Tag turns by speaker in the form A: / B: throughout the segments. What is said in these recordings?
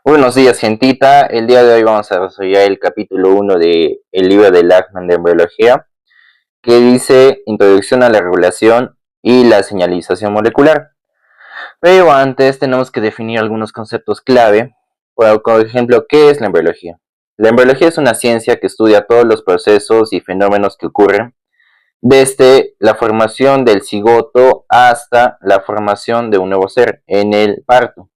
A: Buenos días, gentita. El día de hoy vamos a desarrollar el capítulo 1 del libro de Lachman de embriología, que dice Introducción a la regulación y la señalización molecular. Pero antes tenemos que definir algunos conceptos clave. Por ejemplo, ¿qué es la embriología? La embriología es una ciencia que estudia todos los procesos y fenómenos que ocurren desde la formación del cigoto hasta la formación de un nuevo ser en el parto.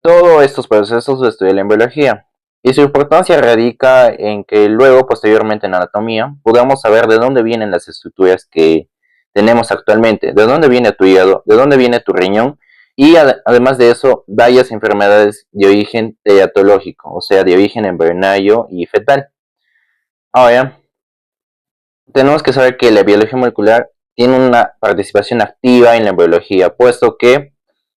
A: Todos estos procesos lo estudia la embriología, y su importancia radica en que luego, posteriormente en anatomía, podamos saber de dónde vienen las estructuras que tenemos actualmente, de dónde viene tu hígado, de dónde viene tu riñón, y además de eso, varias enfermedades de origen teratológico, o sea, de origen embrionario y fetal. Ahora, tenemos que saber que la biología molecular tiene una participación activa en la embriología, puesto que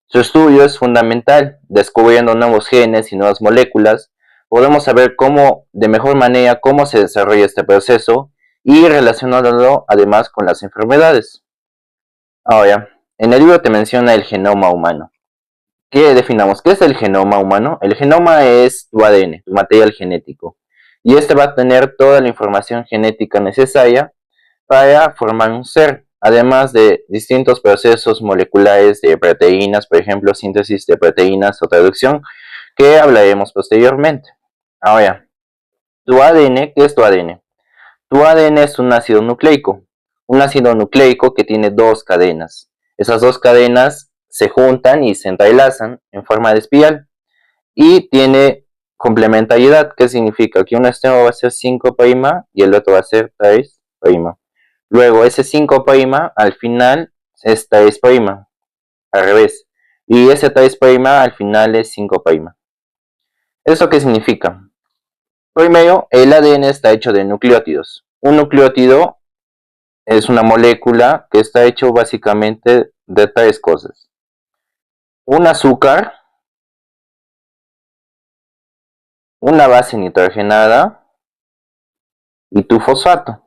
A: su estudio es fundamental. Descubriendo nuevos genes y nuevas moléculas, podemos saber cómo, de mejor manera, cómo se desarrolla este proceso y relacionándolo además con las enfermedades. Ahora, en el libro te menciona el genoma humano. ¿Qué definamos? ¿Qué es el genoma humano? El genoma es tu ADN, tu material genético. Y este va a tener toda la información genética necesaria para formar un ser, además de distintos procesos moleculares de proteínas, por ejemplo, síntesis de proteínas o traducción, que hablaremos posteriormente. Ahora, tu ADN, ¿qué es tu ADN? Tu ADN es un ácido nucleico que tiene dos cadenas. Esas dos cadenas se juntan y se entrelazan en forma de espiral y tiene complementariedad. ¿Qué significa? Que un extremo va a ser 5' y el otro va a ser 3'. Luego ese 5' al final es 3', al revés. Y ese 3' al final es 5'. ¿Eso qué significa? Primero, el ADN está hecho de nucleótidos. Un nucleótido es una molécula que está hecho básicamente de tres cosas. Un azúcar, una base nitrogenada y tu fosfato.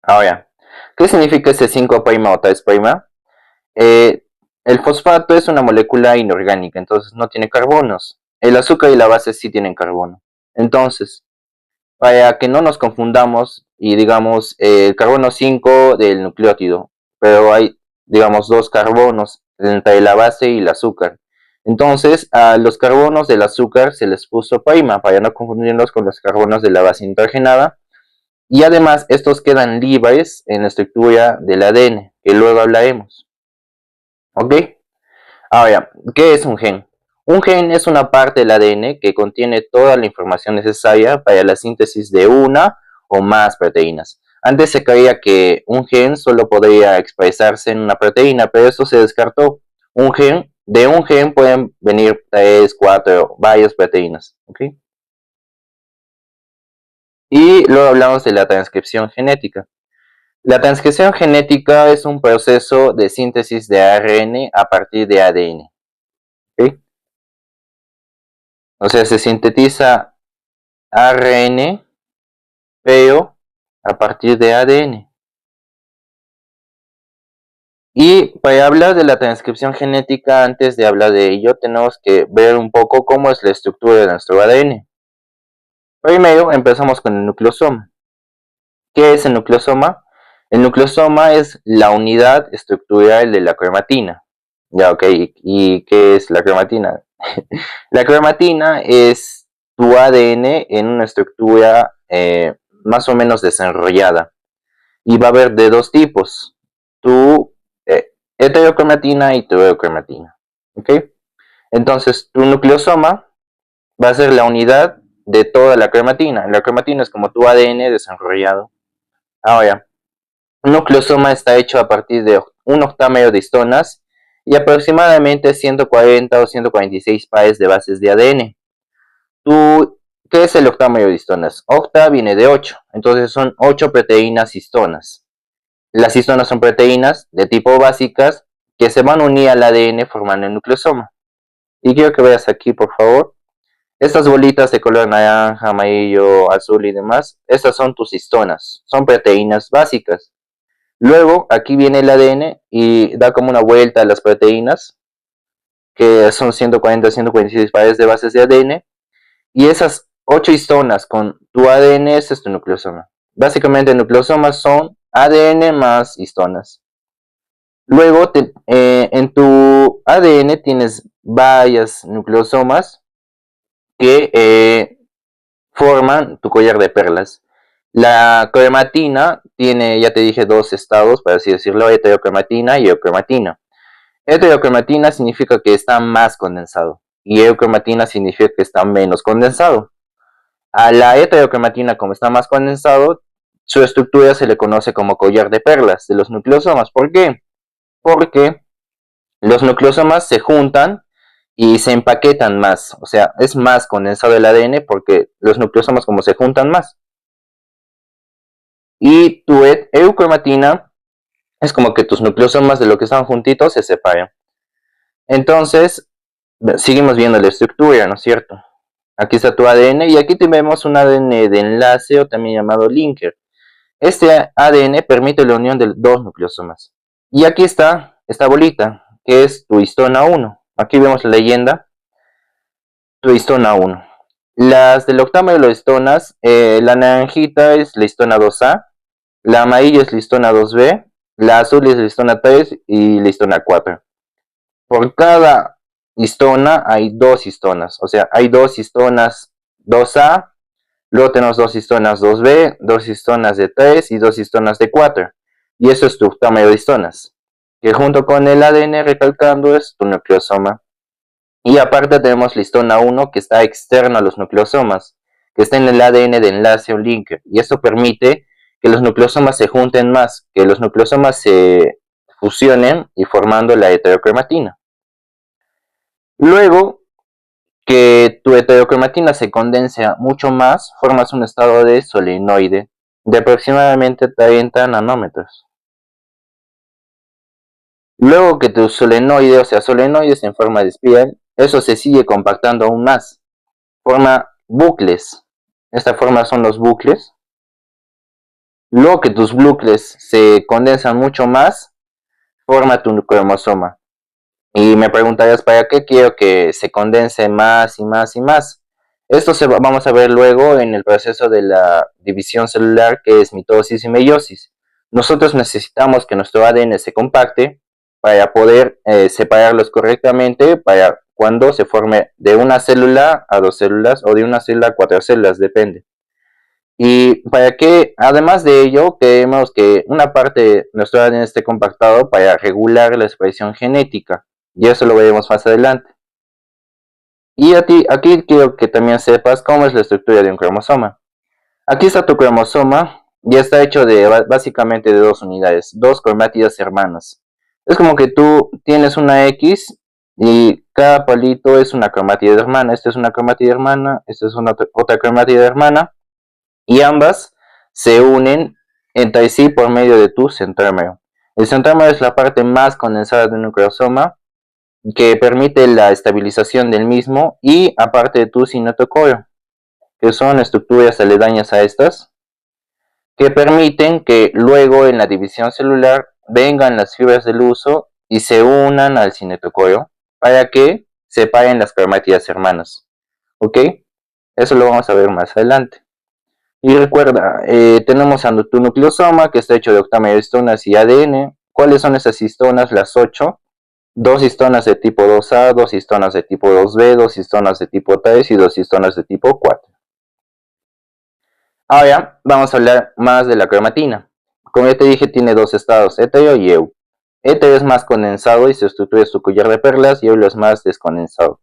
A: Ahora, ¿qué significa ese 5' o 3'? Eh, el fosfato es una molécula inorgánica, entonces no tiene carbonos. El azúcar y la base sí tienen carbono. Entonces, para que no nos confundamos y digamos el carbono 5 del nucleótido, pero hay, digamos, dos carbonos entre la base y el azúcar. Entonces, a los carbonos del azúcar se les puso prima para no confundirlos con los carbonos de la base nitrogenada. Y además, estos quedan libres en la estructura del ADN, que luego hablaremos. ¿Ok? Ahora, ¿qué es un gen? Un gen es una parte del ADN que contiene toda la información necesaria para la síntesis de una o más proteínas. Antes se creía que un gen solo podría expresarse en una proteína, pero eso se descartó. De un gen pueden venir 3, 4, varias proteínas. ¿Ok? Y luego hablamos de la transcripción genética. La transcripción genética es un proceso de síntesis de ARN a partir de ADN. ¿Ok? O sea, se sintetiza ARN, pero a partir de ADN. Y para hablar de la transcripción genética, antes de hablar de ello, tenemos que ver un poco cómo es la estructura de nuestro ADN. Primero empezamos con el nucleosoma. ¿Qué es el nucleosoma? El nucleosoma es la unidad estructural de la cromatina. Ya, ok. ¿Y qué es la cromatina? La cromatina es tu ADN en una estructura más o menos desarrollada. Y va a haber de dos tipos, tu heterocromatina y tu eurocromatina. ¿Ok? Entonces, tu nucleosoma va a ser la unidad de toda la cromatina. La cromatina es como tu ADN desarrollado. Ahora, un nucleosoma está hecho a partir de un octámero de histonas y aproximadamente 140 o 146 pares de bases de ADN. ¿Qué es el octámero de histonas? Octa viene de 8, entonces son 8 proteínas histonas. Las histonas son proteínas de tipo básicas que se van a unir al ADN formando el nucleosoma. Y quiero que veas aquí, por favor. Estas bolitas de color naranja, amarillo, azul y demás, estas son tus histonas. Son proteínas básicas. Luego, aquí viene el ADN y da como una vuelta a las proteínas. que son 140, 146 pares de bases de ADN, y esas 8 histonas con tu ADN, ese es tu nucleosoma. Básicamente nucleosomas son ADN más histonas. Luego en tu ADN tienes varias nucleosomas que forman tu collar de perlas. La cromatina tiene, ya te dije, dos estados, para así decirlo, heterocromatina y eucromatina. Heterocromatina significa que está más condensado y eucromatina significa que está menos condensado. A la heterocromatina, como está más condensado, su estructura se le conoce como collar de perlas de los nucleosomas. ¿Por qué? Porque los nucleosomas se juntan y se empaquetan más, o sea, es más condensado el ADN porque los nucleosomas como se juntan más. Y tu eucromatina es como que tus nucleosomas de lo que están juntitos se separan. Entonces, seguimos viendo la estructura, ¿no es cierto? Aquí está tu ADN y aquí tenemos un ADN de enlace o también llamado linker. Este ADN permite la unión de dos nucleosomas. Y aquí está esta bolita, que es tu histona 1. Aquí vemos la leyenda, tu histona 1. Las del octamo de las histonas, la naranjita es la histona 2A, la amarilla es la histona 2B, la azul es la histona 3 y la histona 4. Por cada histona hay dos histonas, o sea, hay dos histonas 2A, luego tenemos dos histonas 2B, dos histonas de 3 y dos histonas de 4. Y eso es tu tamaño de histonas, que junto con el ADN recalcando es tu nucleosoma. Y aparte tenemos la histona 1 que está externa a los nucleosomas, que está en el ADN de enlace o linker. Y esto permite que los nucleosomas se junten más, que los nucleosomas se fusionen y formando la heterocromatina. Luego que tu heterocromatina se condensa mucho más, formas un estado de solenoide de aproximadamente 30 nanómetros. Luego que tu solenoide, o sea, solenoides en forma de espiral, eso se sigue compactando aún más. Forma bucles. Esta forma son los bucles. Luego que tus bucles se condensan mucho más, forma tu cromosoma. Y me preguntarías, ¿para qué quiero que se condense más y más y más? Esto vamos a ver luego en el proceso de la división celular, que es mitosis y meiosis. Nosotros necesitamos que nuestro ADN se compacte para poder separarlos correctamente para cuando se forme de una célula a dos células o de una célula a cuatro células, depende. Y para que, además de ello, queremos que una parte de nuestro ADN esté compactado para regular la expresión genética. Y eso lo veremos más adelante. Y aquí quiero que también sepas cómo es la estructura de un cromosoma. Aquí está tu cromosoma y está hecho básicamente de dos unidades, dos cromátidas hermanas. Es como que tú tienes una X y cada palito es una cromátida hermana. Esta es una cromátida hermana, esta es otra cromátida hermana. Y ambas se unen entre sí por medio de tu centrómero. El centrómero es la parte más condensada de un cromosoma que permite la estabilización del mismo y aparte de tu cinetocorio, que son estructuras aledañas a estas, que permiten que luego en la división celular vengan las fibras del uso y se unan al cinetocorio para que separen las cromátidas hermanas. ¿Ok? Eso lo vamos a ver más adelante. Y recuerda, tenemos a tu nucleosoma que está hecho de octámero de histonas y ADN. ¿Cuáles son esas histonas? Las 8. Dos histonas de tipo 2A, dos histonas de tipo 2B, dos histonas de tipo 3 y dos histonas de tipo 4. Ahora vamos a hablar más de la cromatina. Como ya te dije, tiene dos estados, hetero y eu. Hetero es más condensado y se estructura su collar de perlas y eu es más descondensado.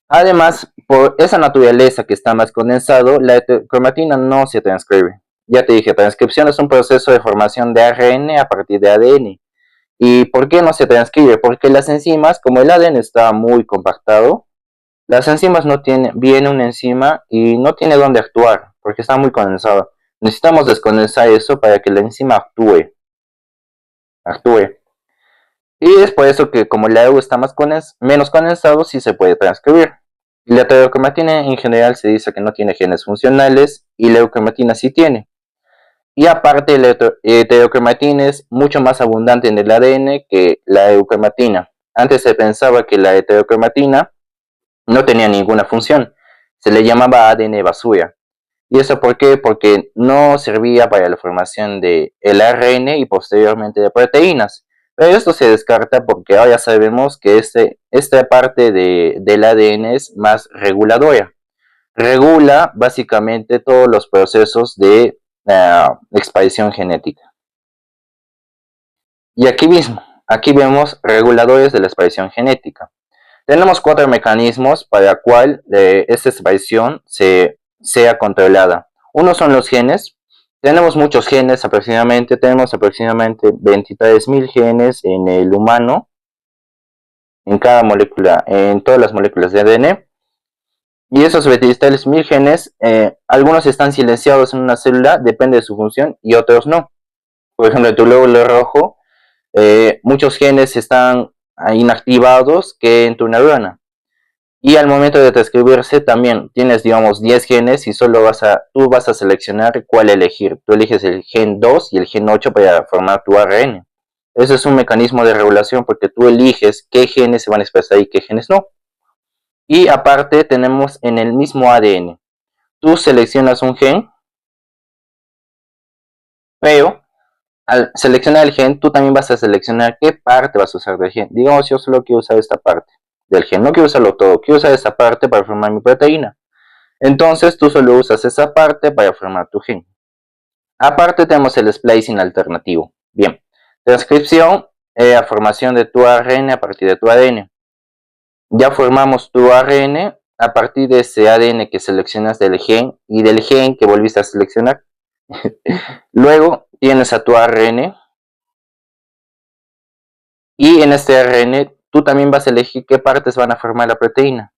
A: Además, por esa naturaleza que está más condensado, la cromatina no se transcribe. Ya te dije, transcripción es un proceso de formación de ARN a partir de ADN. ¿Y por qué no se transcribe? Porque las enzimas, como el ADN está muy compactado, las enzimas no tienen, viene una enzima y no tiene dónde actuar, porque está muy condensado. Necesitamos descondensar eso para que la enzima actúe. Y es por eso que como la EU está menos condensado, sí se puede transcribir. La heterocromatina en general se dice que no tiene genes funcionales y la eucromatina sí tiene. Y aparte la heterocromatina es mucho más abundante en el ADN que la eucromatina. Antes se pensaba que la heterocromatina no tenía ninguna función, se le llamaba ADN basura. ¿Y eso por qué? Porque no servía para la formación del ARN y posteriormente de proteínas. Pero esto se descarta porque ahora sabemos que esta parte del ADN es más reguladora. Regula básicamente todos los procesos de expansión genética. Y aquí vemos reguladores de la expresión genética. Tenemos 4 mecanismos para cual esta expresión sea controlada. Uno son los genes. Tenemos muchos genes tenemos aproximadamente 23.000 genes en el humano, en cada molécula, en todas las moléculas de ADN. Y esos 23.000 genes, algunos están silenciados en una célula, depende de su función, y otros no. Por ejemplo, en tu glóbulo rojo, muchos genes están inactivados que en tu neurona. Y al momento de transcribirse también tienes, digamos, 10 genes y tú vas a seleccionar cuál elegir. Tú eliges el gen 2 y el gen 8 para formar tu ARN. Ese es un mecanismo de regulación porque tú eliges qué genes se van a expresar y qué genes no. Y aparte tenemos en el mismo ADN. Tú seleccionas un gen, pero al seleccionar el gen, tú también vas a seleccionar qué parte vas a usar del gen. Digamos, yo solo quiero usar esta parte del gen, no quiero usarlo todo, quiero usar esta parte para formar mi proteína. Entonces tú solo usas esa parte para formar tu gen. Aparte tenemos el splicing alternativo. Bien, transcripción, formación de tu ARN a partir de tu ADN. Ya formamos tu ARN a partir de ese ADN que seleccionas del gen y del gen que volviste a seleccionar. Luego tienes a tu ARN y en este ARN tú también vas a elegir qué partes van a formar la proteína.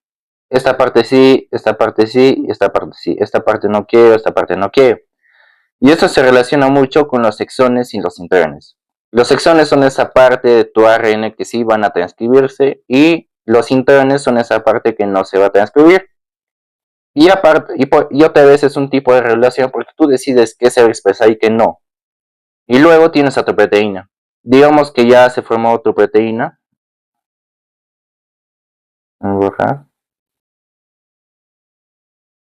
A: Esta parte sí, esta parte sí, esta parte sí, esta parte no quiero, esta parte no quiero. Y esto se relaciona mucho con los exones y los intrones. Los exones son esa parte de tu ARN que sí van a transcribirse y los intrones son esa parte que no se va a transcribir. Y aparte, y otra vez es un tipo de regulación porque tú decides qué se va a expresar y qué no. Y luego tienes a tu proteína. Digamos que ya se formó tu proteína.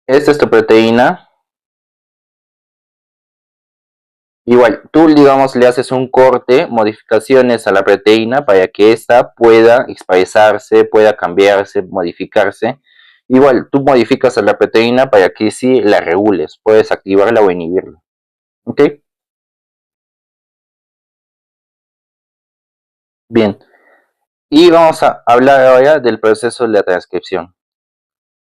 A: Esta es tu proteína. Igual, tú digamos le haces un corte, modificaciones a la proteína para que ésta pueda expresarse, pueda cambiarse, modificarse. Igual, tú modificas a la proteína para que sí la regules, puedes activarla o inhibirla. ¿Ok? Bien. Y vamos a hablar ahora del proceso de la transcripción.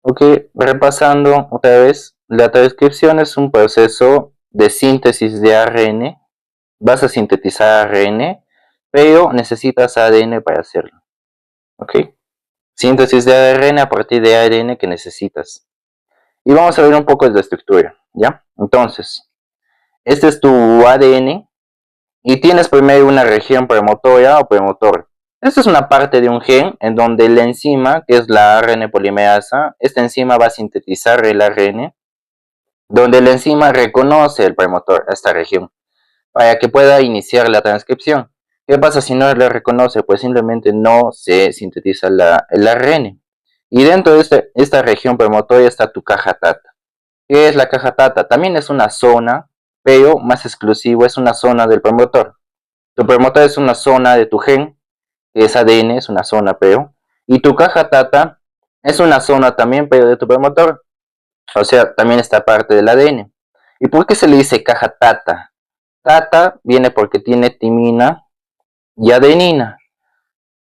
A: Ok, repasando otra vez, la transcripción es un proceso de síntesis de ARN. Vas a sintetizar ARN, pero necesitas ADN para hacerlo. ¿Ok? Síntesis de ARN a partir de ARN que necesitas. Y vamos a ver un poco de la estructura, ¿ya? Entonces, este es tu ADN y tienes primero una región promotora o promotor. Esta es una parte de un gen en donde la enzima, que es la ARN polimerasa, esta enzima va a sintetizar el ARN, donde la enzima reconoce el promotor, esta región, para que pueda iniciar la transcripción. ¿Qué pasa si no lo reconoce? Pues simplemente no se sintetiza el ARN. Y dentro de esta región promotora está tu caja TATA. ¿Qué es la caja TATA? También es una zona, pero más exclusivo, es una zona del promotor. Tu promotor es una zona de tu gen, que es ADN, es una zona, pero. Y tu caja TATA es una zona también, pero de tu promotor. O sea, también está parte del ADN. ¿Y por qué se le dice caja TATA? Tata viene porque tiene timina y adenina.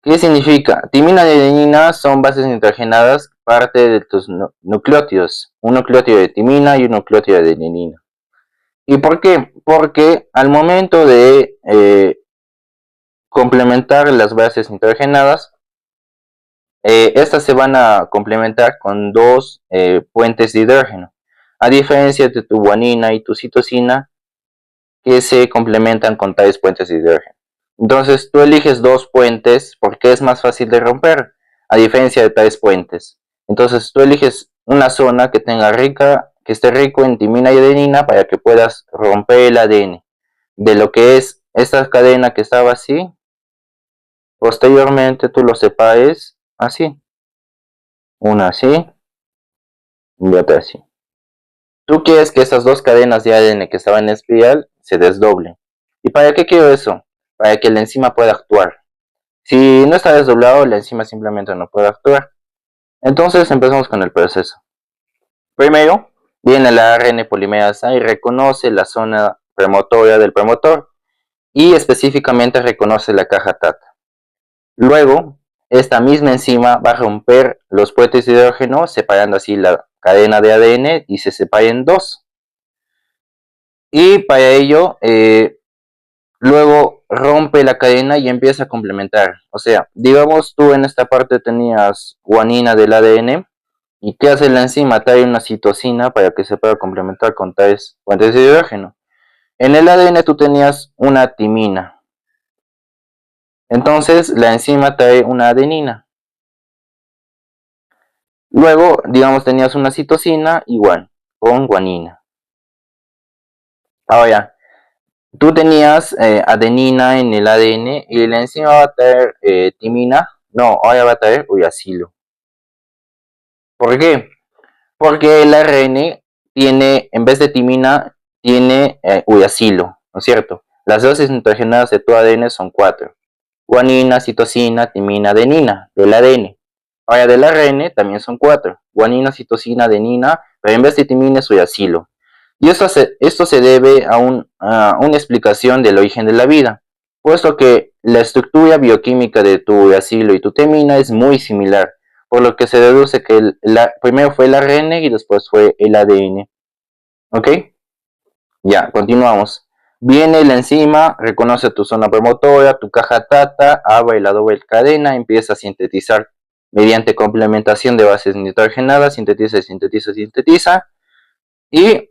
A: ¿Qué significa? Timina y adenina son bases nitrogenadas, parte de tus nucleótidos. Un nucleótido de timina y un nucleótido de adenina. ¿Y por qué? Porque al momento de complementar las bases nitrogenadas, estas se van a complementar con dos puentes de hidrógeno. A diferencia de tu guanina y tu citosina, que se complementan con tales puentes de hidrógeno. Entonces tú eliges dos puentes porque es más fácil de romper, a diferencia de tales puentes. Entonces tú eliges una zona que esté rico en timina y adenina para que puedas romper el ADN de lo que es esta cadena que estaba así Posteriormente tú lo separes así. Una así y otra así. Tú quieres que esas dos cadenas de ADN que estaban en espiral se desdoblen. ¿Y para qué quiero eso? Para que la enzima pueda actuar. Si no está desdoblado, la enzima simplemente no puede actuar. Entonces empezamos con el proceso. Primero, viene la ARN polimerasa y reconoce la zona premotora del promotor y específicamente reconoce la caja TATA. Luego, esta misma enzima va a romper los puentes de hidrógeno, separando así la cadena de ADN y se separa en dos. Y para ello, luego rompe la cadena y empieza a complementar. O sea, digamos tú en esta parte tenías guanina del ADN. ¿Y qué hace la enzima? Trae una citosina para que se pueda complementar con tales puentes de hidrógeno. En el ADN tú tenías una timina. Entonces la enzima trae una adenina. Luego, digamos, tenías una citosina igual, con guanina. Ahora, tú tenías adenina en el ADN y la enzima va a traer timina. No, ahora va a traer uracilo. ¿Por qué? Porque el ARN tiene, en vez de timina, tiene uracilo, ¿no es cierto? Las dosis nitrogenadas de tu ADN son 4. Guanina, citosina, timina, adenina, del ADN. Ahora, del ARN también son 4. Guanina, citosina, adenina, pero en vez de timina es uracilo. Y esto se debe a una explicación del origen de la vida, puesto que la estructura bioquímica de tu uracilo y tu timina es muy similar, por lo que se deduce que primero fue el ARN y después fue el ADN. ¿Ok? Ya, continuamos. Viene la enzima, reconoce tu zona promotora, tu caja TATA, abre la doble cadena, empieza a sintetizar mediante complementación de bases nitrogenadas, sintetiza, sintetiza, sintetiza, y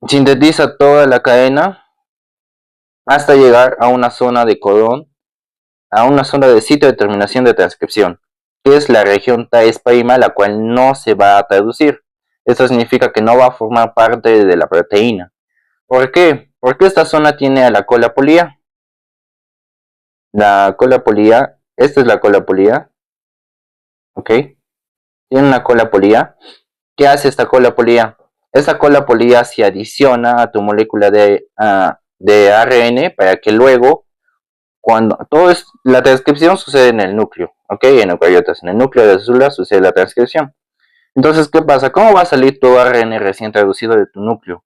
A: sintetiza toda la cadena hasta llegar a una zona de codón, a una zona de sitio de terminación de transcripción, que es la región TAES', la cual no se va a traducir. Esto significa que no va a formar parte de la proteína. ¿Por qué? Porque esta zona tiene a la cola polía. La cola polía, esta es la cola polía, ¿ok? Tiene una cola polía. ¿Qué hace esta cola polía? Esta cola polía se adiciona a tu molécula de ARN para que luego, cuando la transcripción sucede en el núcleo, ¿ok? En eucariotas, en el núcleo de las células sucede la transcripción. Entonces, ¿qué pasa? ¿Cómo va a salir tu ARN recién traducido de tu núcleo?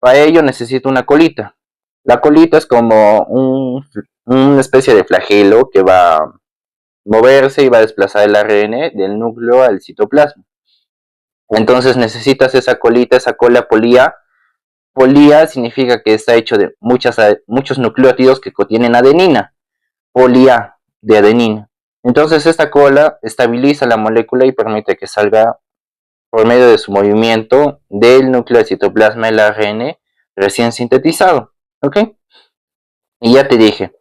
A: Para ello necesito una colita. La colita es como una especie de flagelo que va a moverse y va a desplazar el ARN del núcleo al citoplasma. Entonces necesitas esa colita, esa cola polía. Polía significa que está hecho de muchos nucleótidos que contienen adenina. Polía de adenina. Entonces esta cola estabiliza la molécula y permite que salga por medio de su movimiento del núcleo del citoplasma el ARN recién sintetizado. ¿Ok? Y ya te dije,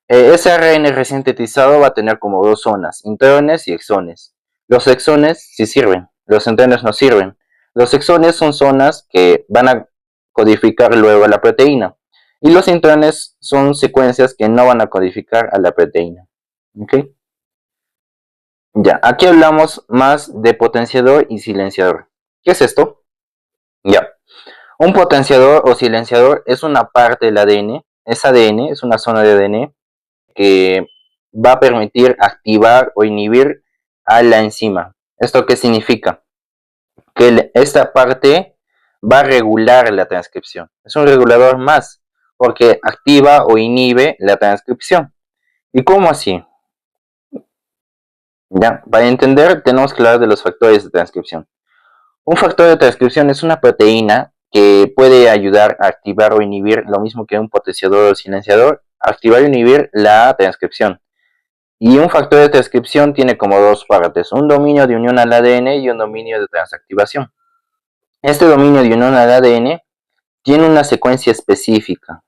A: ese ARN recién sintetizado va a tener como dos zonas, intrones y exones. Los exones sí sirven, los intrones no sirven. Los exones son zonas que van a codificar luego a la proteína. Y los intrones son secuencias que no van a codificar a la proteína. ¿Ok? Ya, aquí hablamos más de potenciador y silenciador. ¿Qué es esto? Ya, un potenciador o silenciador es una parte del ADN, es ADN, es una zona de ADN que va a permitir activar o inhibir a la enzima. ¿Esto qué significa? Que esta parte va a regular la transcripción. Es un regulador más, porque activa o inhibe la transcripción. ¿Y cómo así? Ya, para entender tenemos que hablar de los factores de transcripción. Un factor de transcripción es una proteína que puede ayudar a activar o inhibir, lo mismo que un potenciador o silenciador, activar o inhibir la transcripción. Y un factor de transcripción tiene como dos partes, un dominio de unión al ADN y un dominio de transactivación. Este dominio de unión al ADN tiene una secuencia específica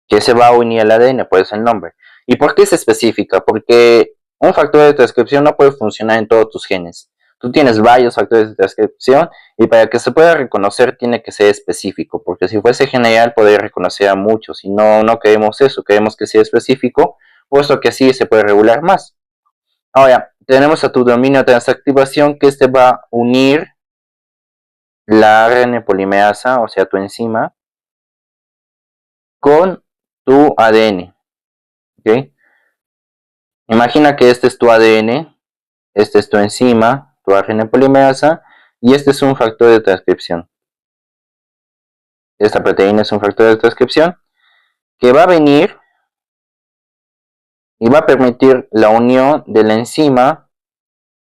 A: que se va a unir al ADN, por eso el nombre. ¿Y por qué es específica? Porque un factor de transcripción no puede funcionar en todos tus genes. Tú tienes varios factores de transcripción y para que se pueda reconocer tiene que ser específico, porque si fuese general podría reconocer a muchos y no queremos eso, queremos que sea específico, puesto que así se puede regular más. Ahora, tenemos a tu dominio de transactivación que este va a unir la ARN polimerasa, o sea, tu enzima, con tu ADN. ¿Okay? Imagina que este es tu ADN, este es tu enzima, tu ARN polimerasa, y este es un factor de transcripción. Esta proteína es un factor de transcripción que va a venir y va a permitir la unión de la enzima,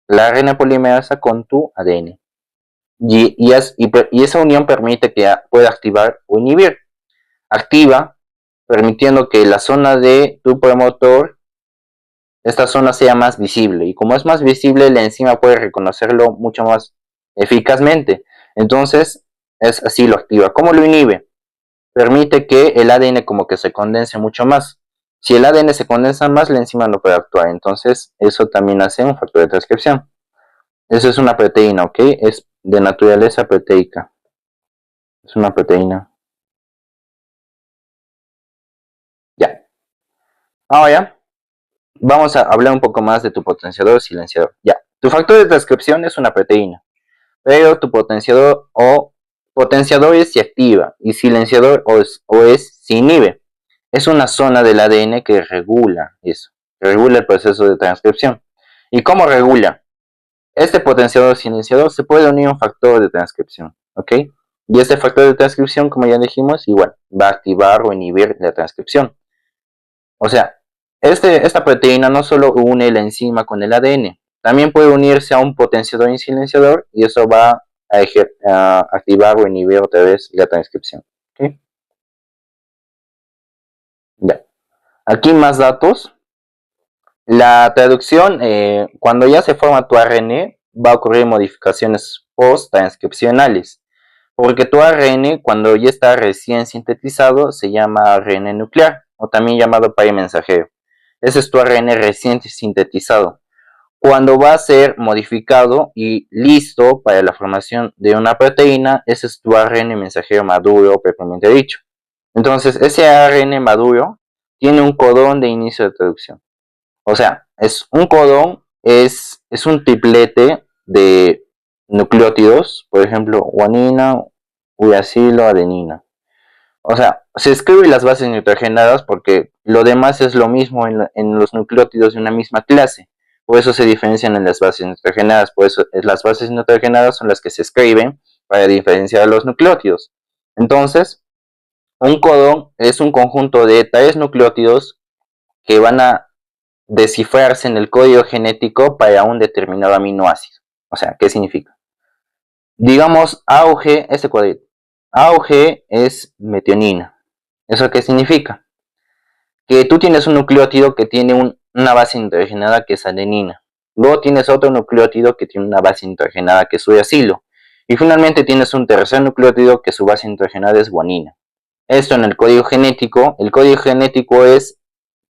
A: la ARN polimerasa, con tu ADN. Y esa unión permite que pueda activar o inhibir. Activa, permitiendo que la zona de tu promotor, esta zona sea más visible. Y como es más visible, la enzima puede reconocerlo mucho más eficazmente. Entonces, es así lo activa. ¿Cómo lo inhibe? Permite que el ADN como que se condense mucho más. Si el ADN se condensa más, la enzima no puede actuar. Entonces, eso también hace un factor de transcripción. Eso es una proteína, ¿ok? Es de naturaleza proteica. Es una proteína. Ya. Ahora, vamos a hablar un poco más de tu potenciador o silenciador. Ya. Tu factor de transcripción es una proteína, pero tu potenciador es si activa y silenciador o es si inhibe. Es una zona del ADN que regula eso, regula el proceso de transcripción. ¿Y cómo regula? Este potenciador silenciador se puede unir a un factor de transcripción, ¿ok? Y este factor de transcripción, como ya dijimos, igual va a activar o inhibir la transcripción. O sea, esta proteína no solo une la enzima con el ADN, también puede unirse a un potenciador y silenciador y eso va a activar o inhibir otra vez la transcripción. ¿Okay? Ya. Aquí más datos. La traducción, cuando ya se forma tu ARN, va a ocurrir modificaciones post-transcripcionales. Porque tu ARN, cuando ya está recién sintetizado, se llama ARN nuclear, o también llamado par mensajero. Ese es tu ARN recién sintetizado. Cuando va a ser modificado y listo para la formación de una proteína, ese es tu ARN mensajero maduro, propiamente dicho. Entonces, ese ARN maduro tiene un codón de inicio de traducción. O sea, es un codón, es un triplete de nucleótidos, por ejemplo, guanina, uracilo, adenina. O sea, se escriben las bases nitrogenadas porque lo demás es lo mismo en los nucleótidos de una misma clase. Por eso se diferencian en las bases nitrogenadas. Por eso las bases nitrogenadas son las que se escriben para diferenciar los nucleótidos. Entonces, un codón es un conjunto de 3 nucleótidos que van a descifrarse en el código genético para un determinado aminoácido. O sea, ¿qué significa? Digamos AUG, este cuadrito. AUG es metionina. ¿Eso qué significa? Que tú tienes un nucleótido que tiene una base nitrogenada que es adenina. Luego tienes otro nucleótido que tiene una base nitrogenada que es uracilo. Y finalmente tienes un tercer nucleótido que su base nitrogenada es guanina. Esto en el código genético. El código genético es,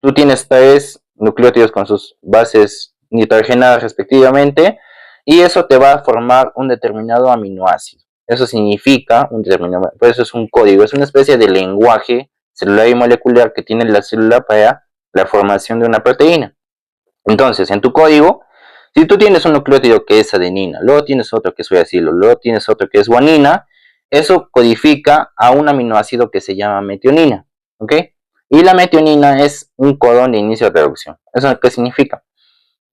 A: tú tienes 3 nucleótidos con sus bases nitrogenadas respectivamente, y eso te va a formar un determinado aminoácido. Eso significa un determinado, por eso es un código, es una especie de lenguaje celular y molecular que tiene la célula para la formación de una proteína. Entonces, en tu código, si tú tienes un nucleótido que es adenina, luego tienes otro que es uracilo, luego tienes otro que es guanina, eso codifica a un aminoácido que se llama metionina, ¿ok? Y la metionina es un codón de inicio de traducción. ¿Eso qué significa?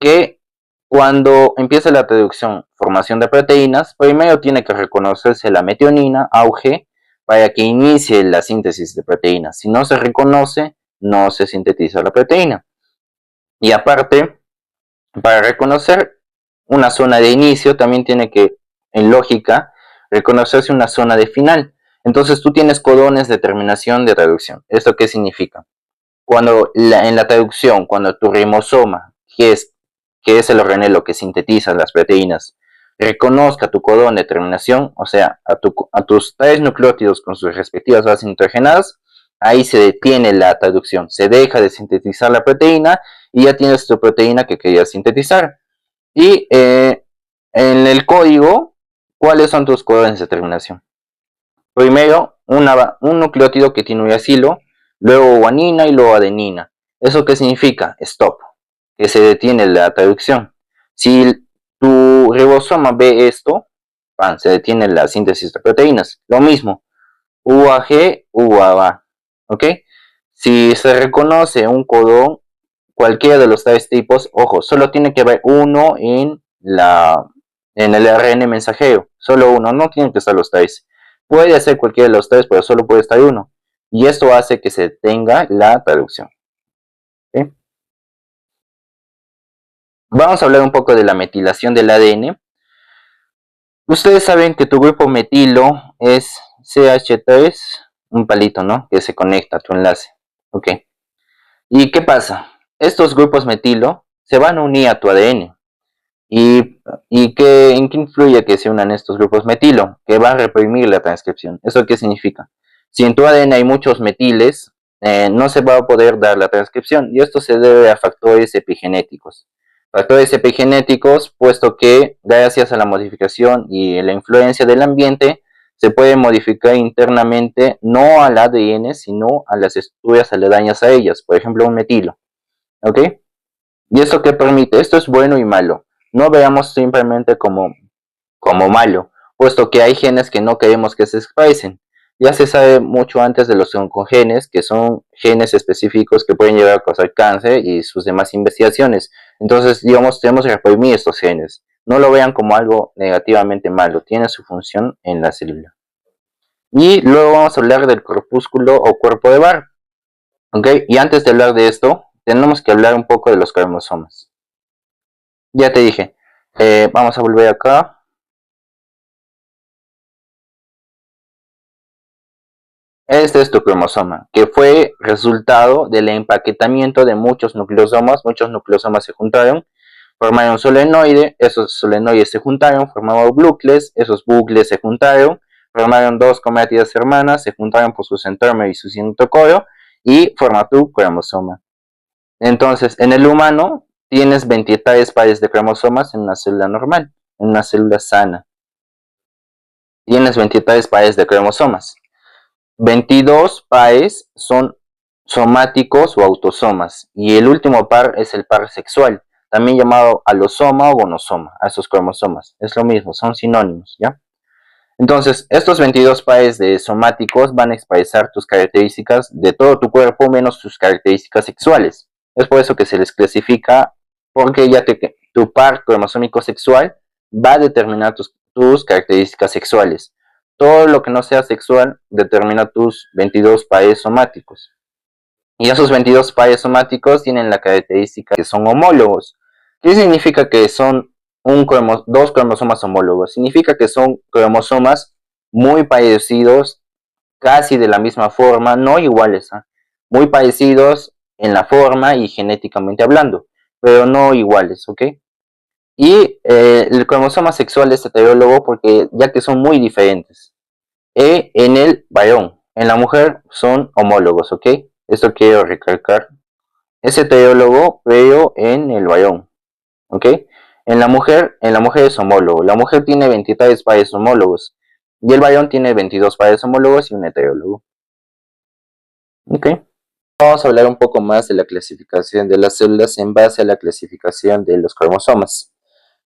A: Que cuando empieza la traducción, formación de proteínas, primero tiene que reconocerse la metionina, AUG, para que inicie la síntesis de proteínas. Si no se reconoce, no se sintetiza la proteína. Y aparte, para reconocer una zona de inicio, también tiene que, en lógica, reconocerse una zona de final. Entonces tú tienes codones de terminación de traducción. ¿Esto qué significa? Cuando en la traducción, cuando tu ribosoma, que es el organelo que sintetiza las proteínas, reconozca tu codón de terminación, o sea, a tus 3 nucleótidos con sus respectivas bases nitrogenadas, ahí se detiene la traducción, se deja de sintetizar la proteína y ya tienes tu proteína que querías sintetizar. Y En el código, ¿cuáles son tus codones de terminación? Primero, un nucleótido que tiene uracilo, luego guanina y luego adenina. ¿Eso qué significa? Stop, que se detiene la traducción. Si tu ribosoma ve esto, se detiene la síntesis de proteínas. Lo mismo, UAG, UAA, ¿ok? Si se reconoce un codón, cualquiera de los tres tipos, ojo, solo tiene que haber uno en el ARN mensajero, solo uno, no tienen que estar los tres. Puede ser cualquiera de los tres, pero solo puede estar uno. Y esto hace que se detenga la traducción. ¿Okay? Vamos a hablar un poco de la metilación del ADN. Ustedes saben que tu grupo metilo es CH3, un palito, ¿no? Que se conecta a tu enlace. Ok. ¿Y qué pasa? Estos grupos metilo se van a unir a tu ADN. ¿En qué influye que se unan estos grupos metilo? Que van a reprimir la transcripción. ¿Eso qué significa? Si en tu ADN hay muchos metiles, no se va a poder dar la transcripción. Y esto se debe a factores epigenéticos. Factores epigenéticos, puesto que gracias a la modificación y la influencia del ambiente, se puede modificar internamente no al ADN, sino a las estructuras aledañas a ellas. Por ejemplo, un metilo. ¿Ok? ¿Y esto qué permite? Esto es bueno y malo. No veamos simplemente como malo, puesto que hay genes que no queremos que se expresen. Ya se sabe mucho antes de los oncogenes, que son genes específicos que pueden llegar a causar cáncer y sus demás investigaciones. Entonces, digamos, tenemos que reprimir estos genes. No lo vean como algo negativamente malo, tiene su función en la célula. Y luego vamos a hablar del corpúsculo o cuerpo de Barr. ¿Ok? Y antes de hablar de esto, tenemos que hablar un poco de los cromosomas. Ya te dije, vamos a volver acá. Este es tu cromosoma, que fue resultado del empaquetamiento de muchos nucleosomas. Muchos nucleosomas se juntaron, formaron un solenoide, esos solenoides se juntaron, formaron bucles, esos bucles se juntaron, formaron dos cromátidas hermanas, se juntaron por su centrómero y su citocoro, y forma tu cromosoma. Entonces, en el humano tienes 23 pares de cromosomas en una célula normal, en una célula sana. Tienes 23 pares de cromosomas. 22 pares son somáticos o autosomas, y el último par es el par sexual, también llamado alosoma o gonosoma, a esos cromosomas. Es lo mismo, son sinónimos, ¿ya? Entonces, estos 22 pares de somáticos van a expresar tus características de todo tu cuerpo menos tus características sexuales. Es por eso que se les clasifica, porque tu par cromosómico sexual va a determinar tus características sexuales. Todo lo que no sea sexual determina tus 22 pares somáticos. Y esos 22 pares somáticos tienen la característica que son homólogos. ¿Qué significa que son dos cromosomas homólogos? Significa que son cromosomas muy parecidos, casi de la misma forma, no iguales, muy parecidos en la forma y genéticamente hablando, pero no iguales, ¿ok? Y el cromosoma sexual es heterólogo porque ya que son muy diferentes. En el varón, en la mujer son homólogos, ¿ok? Esto quiero recalcar. Es heterólogo, pero en el varón, ¿ok? En la mujer es homólogo. La mujer tiene 23 pares homólogos y el varón tiene 22 pares homólogos y un heterólogo. ¿Ok? Vamos a hablar un poco más de la clasificación de las células en base a la clasificación de los cromosomas.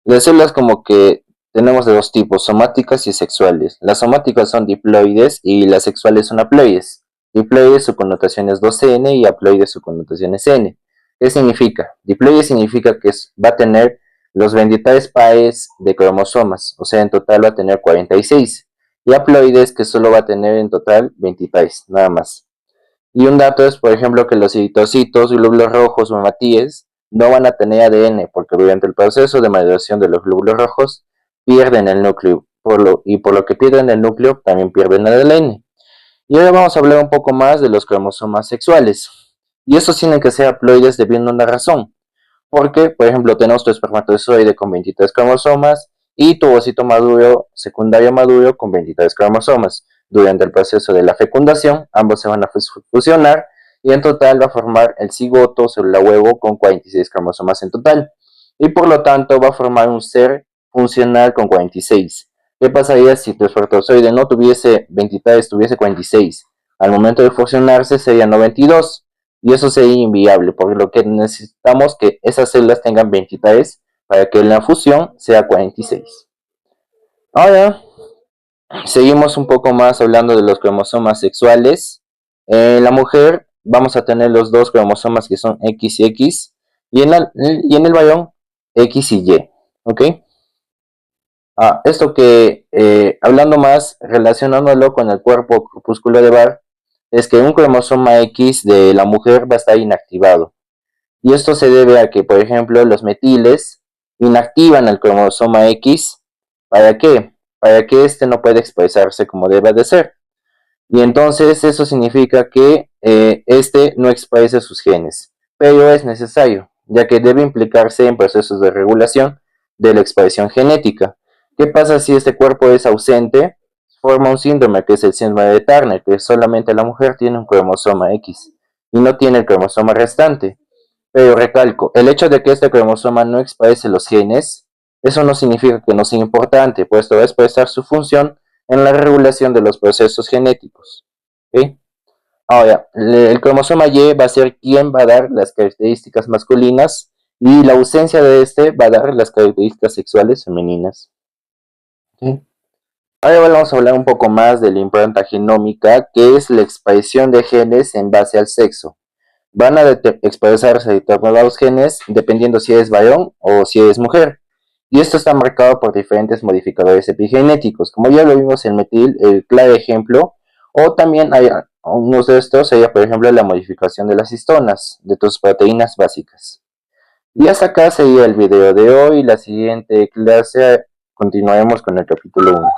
A: Las células como que tenemos de dos tipos, somáticas y sexuales. Las somáticas son diploides y las sexuales son haploides. Diploides su connotación es 2N y haploides su connotación es N. ¿Qué significa? Diploide significa que va a tener los 23 pares de cromosomas, o sea, en total va a tener 46. Y haploides que solo va a tener en total 23, nada más. Y un dato es, por ejemplo, que los eritrocitos, glóbulos rojos o hematíes no van a tener ADN porque durante el proceso de maduración de los glóbulos rojos pierden el núcleo por lo que pierden el núcleo también pierden el ADN. Y ahora vamos a hablar un poco más de los cromosomas sexuales. Y estos tienen que ser haploides debiendo una razón. Porque, por ejemplo, tenemos tu espermatozoide con 23 cromosomas y tu ovocito maduro, secundario maduro, con 23 cromosomas. Durante el proceso de la fecundación, ambos se van a fusionar y en total va a formar el cigoto célula huevo con 46 cromosomas en total. Y por lo tanto va a formar un ser funcional con 46. ¿Qué pasaría si tu espermatozoide no tuviese 23, tuviese 46? Al momento de fusionarse sería 92. Y eso sería inviable, porque lo que necesitamos es que esas células tengan 23 para que la fusión sea 46. Ahora, seguimos un poco más hablando de los cromosomas sexuales. En la mujer vamos a tener los dos cromosomas que son X y X, y en el varón X y Y. ¿Ok? Esto que, hablando más, relacionándolo con el cuerpo corpúsculo de Barr, es que un cromosoma X de la mujer va a estar inactivado. Y esto se debe a que, por ejemplo, los metiles inactivan el cromosoma X. ¿Para qué? Para que éste no pueda expresarse como debe de ser. Y entonces eso significa que éste no exprese sus genes. Pero es necesario, ya que debe implicarse en procesos de regulación de la expresión genética. ¿Qué pasa si este cuerpo es ausente? Forma un síndrome que es el síndrome de Turner, que solamente la mujer tiene un cromosoma X y no tiene el cromosoma restante. Pero recalco, el hecho de que este cromosoma no exprese los genes, eso no significa que no sea importante, puesto va a expresar su función en la regulación de los procesos genéticos. ¿Okay? Ahora, el cromosoma Y va a ser quien va a dar las características masculinas y la ausencia de este va a dar las características sexuales femeninas. ¿Okay? Ahora vamos a hablar un poco más de la impronta genómica, que es la expresión de genes en base al sexo. Van a expresarse determinados genes dependiendo si es varón o si es mujer. Y esto está marcado por diferentes modificadores epigenéticos, como ya lo vimos en metil, el claro ejemplo, o también hay unos de estos, sería por ejemplo la modificación de las histonas, de tus proteínas básicas. Y hasta acá sería el video de hoy. La siguiente clase continuaremos con el capítulo 1.